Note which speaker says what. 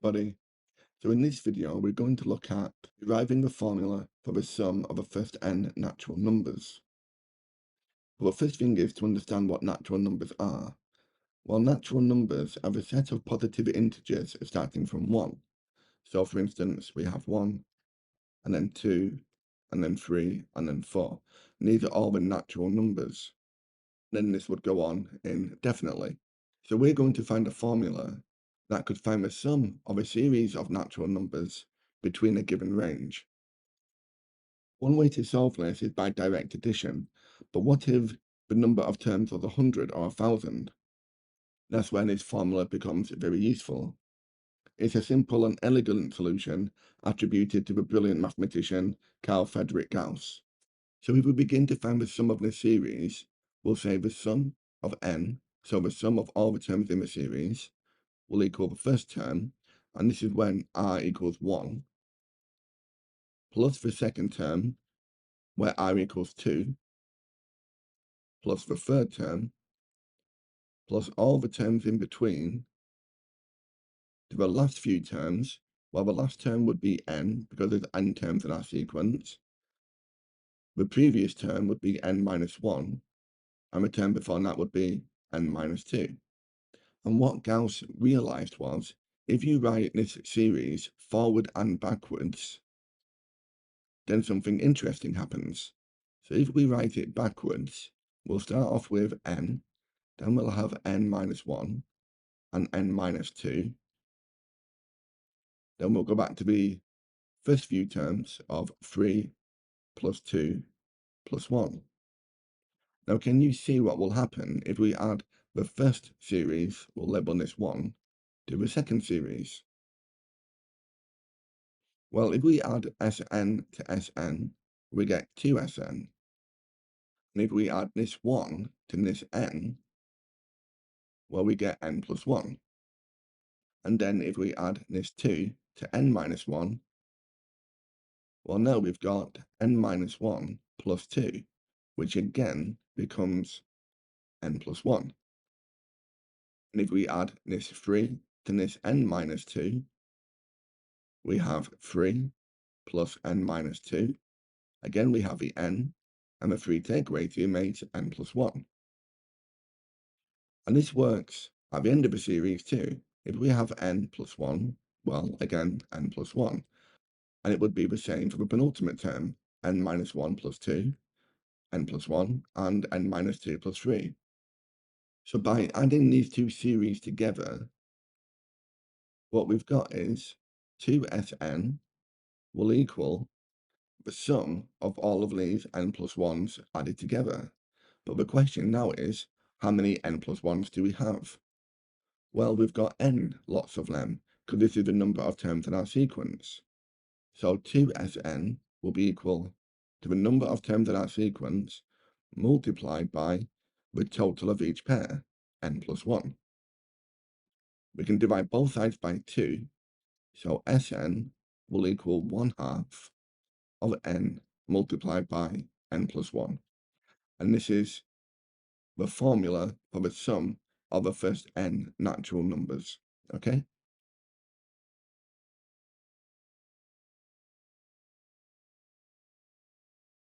Speaker 1: everybody. So in this video, we're going to look at deriving the formula for the sum of the first n natural numbers. Well, the first thing is to understand what natural numbers are. Well, natural numbers are a set of positive integers starting from 1. So for instance, we have 1, and then 2, and then 3, and then 4. And these are all the natural numbers. Then this would go on indefinitely. So we're going to find a formula that could find the sum of a series of natural numbers between a given range. One way to solve this is by direct addition, but what if the number of terms was 100 or 1,000? That's when this formula becomes very useful. It's a simple and elegant solution attributed to the brilliant mathematician Carl Friedrich Gauss. So if we begin to find the sum of this series, we'll say the sum of n, so the sum of all the terms in the series, will equal the first term, and this is when r equals 1, plus the second term, where r equals 2, plus the third term, plus all the terms in between, to the last few terms. Well, the last term would be n, because there's n terms in our sequence. The previous term would be n minus 1, and the term before that would be n minus 2. And what Gauss realized was, if you write this series forward and backwards, then something interesting happens. So if we write it backwards, we'll start off with n, then we'll have n minus 1 and n minus 2. Then we'll go back to the first few terms of 3 plus 2 plus 1. Now, can you see what will happen if we add the first series, we'll label this 1, to the second series? Well, if we add Sn to Sn, we get 2Sn. And if we add this 1 to this n, well, we get n plus 1. And then if we add this 2 to n minus 1, well, now we've got n minus 1 plus 2, which again becomes n plus 1. And if we add this 3 to this n minus 2, we have 3 plus n minus 2. Again, we have the n, and the 3 take away 2 makes n plus 1. And this works at the end of a series too. If we have n plus 1, well, again, n plus 1. And it would be the same for the penultimate term, n minus 1 plus 2, n plus 1, and n minus 2 plus 3. So by adding these two series together, what we've got is 2Sn will equal the sum of all of these n plus 1s added together. But the question now is, how many n plus 1s do we have? Well, we've got n lots of them, because this is the number of terms in our sequence. So 2Sn will be equal to the number of terms in our sequence multiplied by the total of each pair, n plus 1. We can divide both sides by 2, so Sn will equal 1/2 of n multiplied by n plus 1. And this is the formula for the sum of the first n natural numbers, okay?